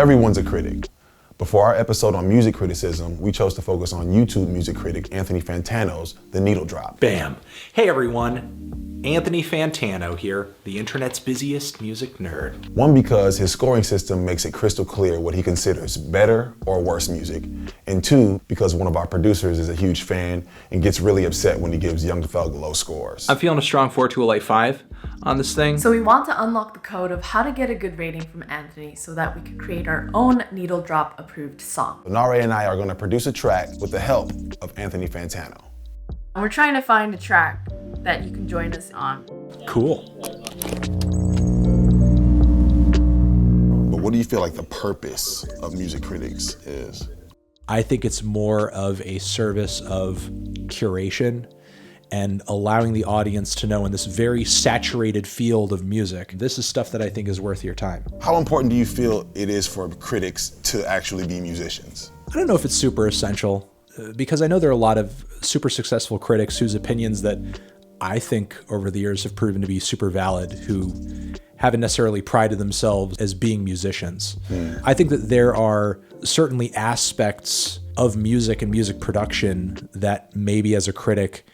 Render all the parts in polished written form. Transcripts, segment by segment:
Everyone's a critic. But for our episode on music criticism, we chose to focus on YouTube music critic Anthony Fantano's The Needledrop. Bam. Hey everyone, Anthony Fantano here, the internet's busiest music nerd. One, because his scoring system makes it crystal clear what he considers better or worse music. And two, because one of our producers is a huge fan and gets really upset when he gives Young Thug low scores. I'm feeling a strong 4 to a light 5 on this thing. So we want to unlock the code of how to get a good rating from Anthony so that we could create our own Needledrop approved song. Nahre and I are going to produce a track with the help of Anthony Fantano. And we're trying to find a track that you can join us on. Cool. But what do you feel like the purpose of music critics is? I think it's more of a service of curation and allowing the audience to know in this very saturated field of music, this is stuff that I think is worth your time. How important do you feel it is for critics to actually be musicians? I don't know if it's super essential, because I know there are a lot of super successful critics whose opinions that I think over the years have proven to be super valid, who haven't necessarily prided themselves as being musicians. I think that there are certainly aspects of music and music production that maybe as a critic,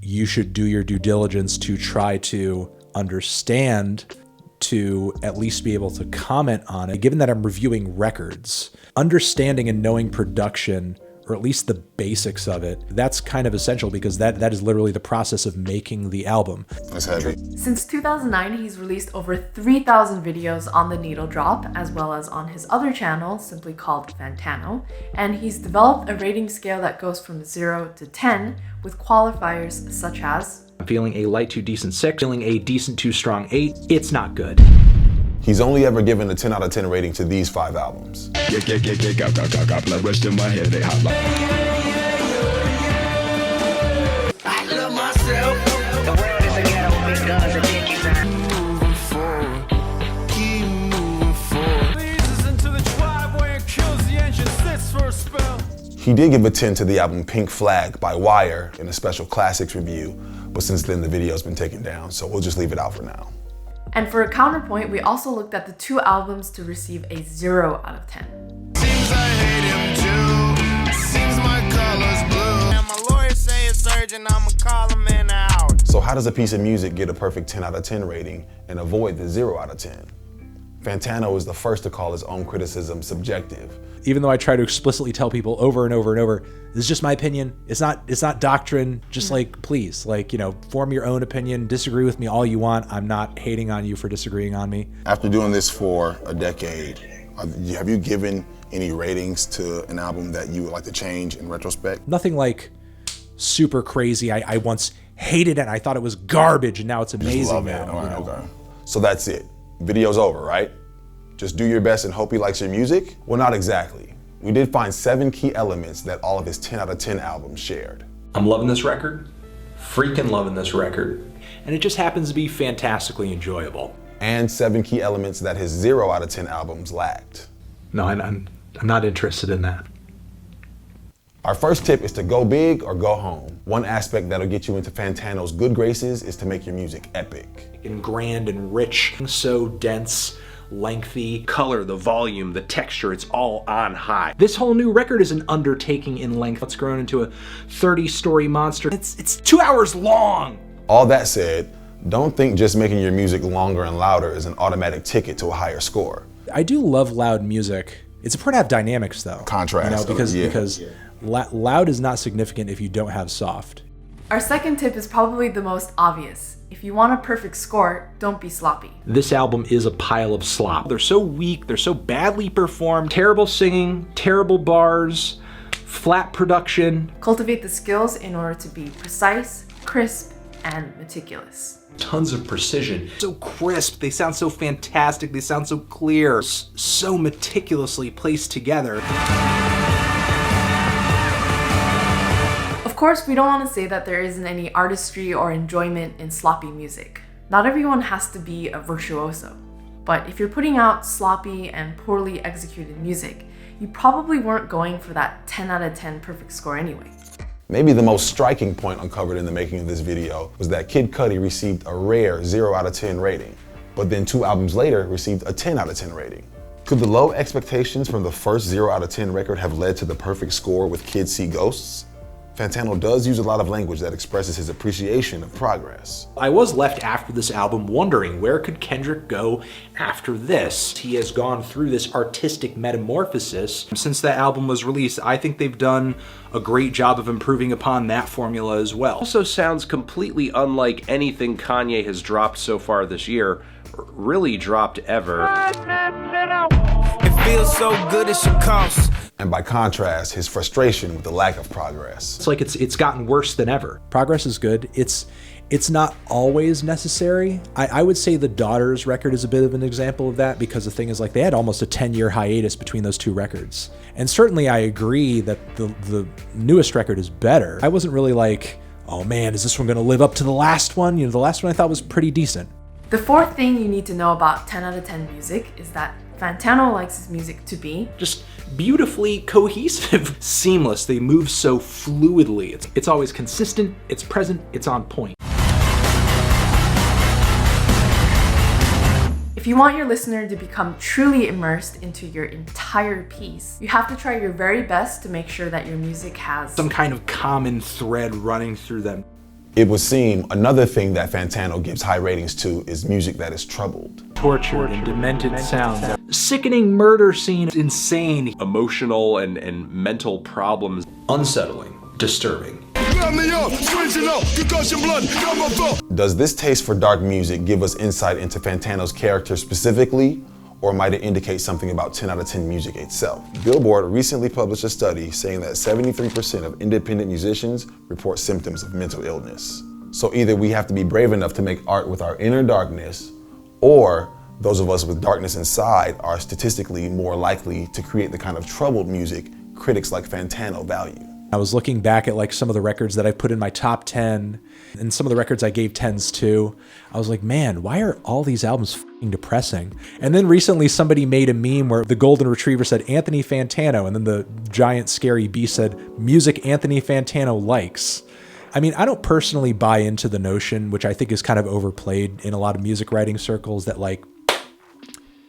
you should do your due diligence to try to understand, to at least be able to comment on it. Given that I'm reviewing records, understanding and knowing production, or at least the basics of it, that's kind of essential because that is literally the process of making the album. That's heavy. Since 2009, he's released over 3,000 videos on the Needledrop, as well as on his other channel, simply called Fantano, and he's developed a rating scale that goes from 0 to 10, with qualifiers such as I'm feeling a light to decent 6, feeling a decent to strong 8, it's not good. He's only ever given a 10 out of 10 rating to these 5 albums. Blood rush in my head, they hot like. I love myself. The world is a ghetto because of Dickies. Moving forward, keep moving forward. Leads into the driveway and kills the engine, sits for a spell. He did give a 10 to the album Pink Flag by Wire in a special classics review, but since then the video's been taken down, so we'll just leave it out for now. And for a counterpoint, we also looked at the 2 albums to receive a 0 out of 10. Seems I hate him too. Seems my color's blue. And my lawyer say it's urgent, I'ma call him in an hour. So how does a piece of music get a perfect 10 out of 10 rating and avoid the 0 out of 10? Fantano is the first to call his own criticism subjective. Even though I try to explicitly tell people over and over and over, this is just my opinion. It's not doctrine. Just like, please, like, you know, form your own opinion. Disagree with me all you want. I'm not hating on you for disagreeing on me. After doing this for a decade, have you given any ratings to an album that you would like to change in retrospect? Nothing like super crazy. I once hated it. I thought it was garbage, and now it's amazing. Love it. Now, All right, okay. So that's it. Video's over, right? Just do your best and hope he likes your music? Well, not exactly. We did find 7 key elements that all of his 10 out of 10 albums shared. I'm loving this record. Freaking loving this record. And it just happens to be fantastically enjoyable. And 7 key elements that his 0 out of 10 albums lacked. No, I'm not interested in that. Our first tip is to go big or go home. One aspect that'll get you into Fantano's good graces is to make your music epic. And grand and rich, so dense, lengthy, color, the volume, the texture, it's all on high. This whole new record is an undertaking in length. It's grown into a 30-story monster. It's 2 hours long. All that said, don't think just making your music longer and louder is an automatic ticket to a higher score. I do love loud music. It's important to have dynamics though. Contrast. You know, because loud is not significant if you don't have soft. Our second tip is probably the most obvious. If you want a perfect score, don't be sloppy. This album is a pile of slop. They're so weak, they're so badly performed, terrible singing, terrible bars, flat production. Cultivate the skills in order to be precise, crisp, and meticulous. Tons of precision. So crisp, they sound so fantastic, they sound so clear, so meticulously placed together. Of course, we don't want to say that there isn't any artistry or enjoyment in sloppy music. Not everyone has to be a virtuoso. But if you're putting out sloppy and poorly executed music, you probably weren't going for that 10 out of 10 perfect score anyway. Maybe the most striking point uncovered in the making of this video was that Kid Cudi received a rare 0 out of 10 rating, but then 2 albums later received a 10 out of 10 rating. Could the low expectations from the first 0 out of 10 record have led to the perfect score with Kids See Ghosts? Fantano does use a lot of language that expresses his appreciation of progress. I was left after this album wondering, where could Kendrick go after this? He has gone through this artistic metamorphosis since that album was released. I think they've done a great job of improving upon that formula as well. Also sounds completely unlike anything Kanye has dropped so far this year, or really dropped ever. It feels so good it should cost. And by contrast, his frustration with the lack of progress. It's like it's gotten worse than ever. Progress is good. It's not always necessary. I would say the Daughters record is a bit of an example of that, because the thing is, like, they had almost a 10-year hiatus between those two records. And certainly I agree that the newest record is better. I wasn't really like, oh man, is this one gonna live up to the last one? You know, the last one I thought was pretty decent. The fourth thing you need to know about 10 out of 10 music is that Fantano likes his music to be just beautifully cohesive, seamless. They move so fluidly. It's always consistent, it's present, it's on point. If you want your listener to become truly immersed into your entire piece, you have to try your very best to make sure that your music has some kind of common thread running through them. It would seem another thing that Fantano gives high ratings to is music that is troubled. Tortured and demented sounds. Sickening murder scene. Insane. Emotional and mental problems. Unsettling. Disturbing. Does this taste for dark music give us insight into Fantano's character specifically, or might it indicate something about 10 out of 10 music itself? Billboard recently published a study saying that 73% of independent musicians report symptoms of mental illness. So either we have to be brave enough to make art with our inner darkness, or those of us with darkness inside are statistically more likely to create the kind of troubled music critics like Fantano value. I was looking back at like some of the records that I put in my top 10 and some of the records I gave 10s to. I was like, man, why are all these albums f***ing depressing? And then recently somebody made a meme where the golden retriever said Anthony Fantano, and then the giant scary beast said music Anthony Fantano likes. I mean, I don't personally buy into the notion, which I think is kind of overplayed in a lot of music writing circles, that like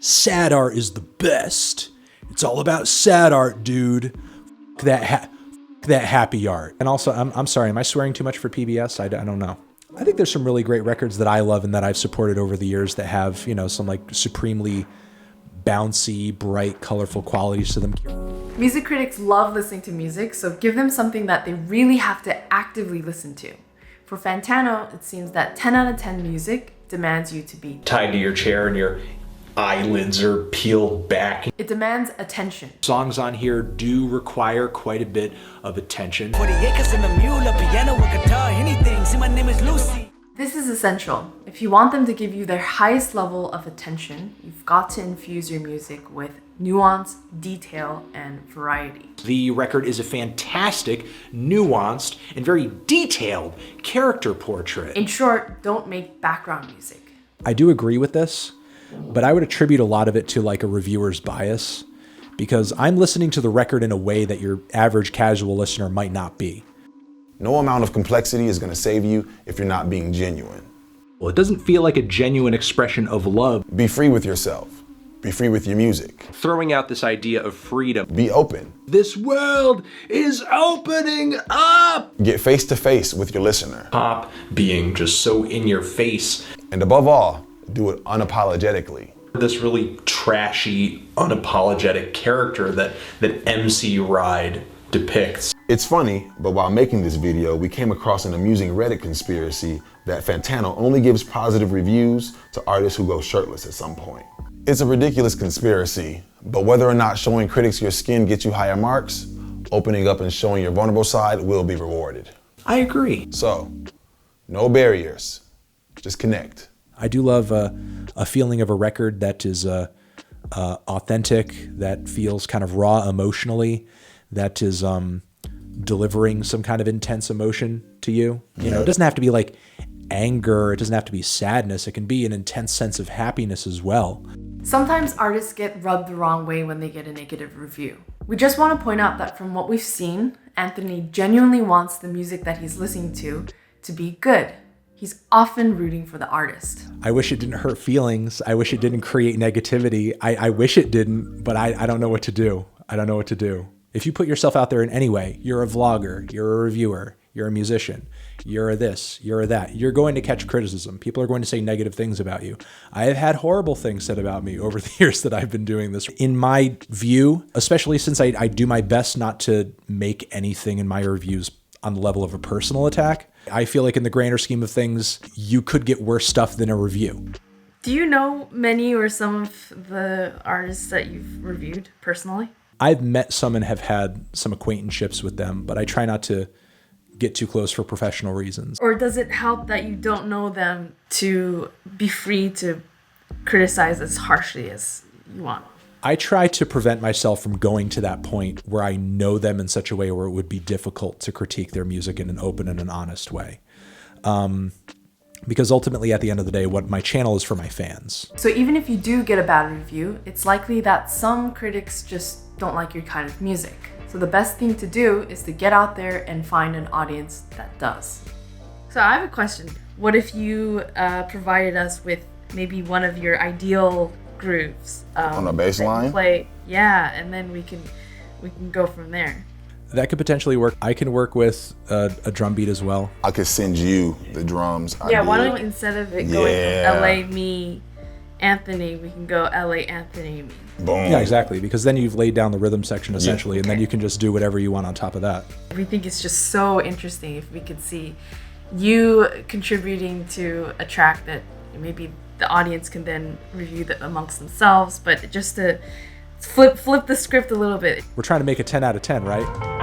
sad art is the best. It's all about sad art, dude. That happy art. And also, I'm sorry, am I swearing too much for PBS? I don't know. I think there's some really great records that I love and that I've supported over the years that have, you know, some like supremely bouncy, bright, colorful qualities to them. Music critics love listening to music, so give them something that they really have to actively listen to. For Fantano, it seems that 10 out of 10 music demands you to be tied to your chair and your eyelids are peeled back. It demands attention. Songs on here do require quite a bit of attention. 40 acres and a mule, a piano, a guitar, anything. See, my name is Lucy. This is essential. If you want them to give you their highest level of attention, you've got to infuse your music with nuance, detail, and variety. The record is a fantastic, nuanced, and very detailed character portrait. In short, don't make background music. I do agree with this, but I would attribute a lot of it to like a reviewer's bias, because I'm listening to the record in a way that your average casual listener might not be. No amount of complexity is going to save you if you're not being genuine. Well, it doesn't feel like a genuine expression of love. Be free with yourself. Be free with your music. Throwing out this idea of freedom. Be open. This world is opening up! Get face to face with your listener. Pop being just so in your face. And above all, do it unapologetically. This really trashy, unapologetic character that MC Ride depicts. It's funny, but while making this video, we came across an amusing Reddit conspiracy that Fantano only gives positive reviews to artists who go shirtless at some point. It's a ridiculous conspiracy, but whether or not showing critics your skin gets you higher marks, opening up and showing your vulnerable side will be rewarded. I agree. So, no barriers, just connect. I do love a feeling of a record that is authentic, that feels kind of raw emotionally, that is delivering some kind of intense emotion to you. You know, it doesn't have to be like anger, it doesn't have to be sadness, it can be an intense sense of happiness as well. Sometimes artists get rubbed the wrong way when they get a negative review. We just want to point out that from what we've seen, Anthony genuinely wants the music that he's listening to be good. he's often rooting for the artist. I wish it didn't hurt feelings. I wish it didn't create negativity. I wish it didn't, but I don't know what to do. I don't know what to do. If you put yourself out there in any way, you're a vlogger, you're a reviewer, you're a musician, you're a this, you're a that, you're going to catch criticism. People are going to say negative things about you. I have had horrible things said about me over the years that I've been doing this. In my view, especially since I do my best not to make anything in my reviews on the level of a personal attack, I feel like in the grander scheme of things, you could get worse stuff than a review. Do you know many or some of the artists that you've reviewed personally? I've met some and have had some acquaintanceships with them, but I try not to get too close for professional reasons. Or does it help that you don't know them to be free to criticize as harshly as you want? I try to prevent myself from going to that point where I know them in such a way where it would be difficult to critique their music in an open and an honest way. Because ultimately, at the end of the day, what my channel is for my fans. So even if you do get a bad review, it's likely that some critics just don't like your kind of music. So the best thing to do is to get out there and find an audience that does. So I have a question. What if you provided us with maybe one of your ideal grooves? On a bass that you line? play, yeah, and then we can go from there. That could potentially work. I can work with a drum beat as well. I could send you the drums. Yeah, why don't we, instead of it going Yeah. from LA me, Anthony, we can go LA Anthony me. Boom. Yeah, exactly. Because then you've laid down the rhythm section essentially, and then you can just do whatever you want on top of that. We think it's just so interesting if we could see you contributing to a track that maybe the audience can then review amongst themselves, but just to flip the script a little bit. We're trying to make a 10 out of 10, right?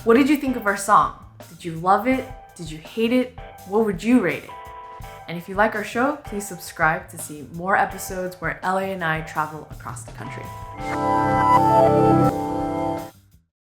What did you think of our song? Did you love it? Did you hate it? What would you rate it? And if you like our show, please subscribe to see more episodes where LA and I travel across the country.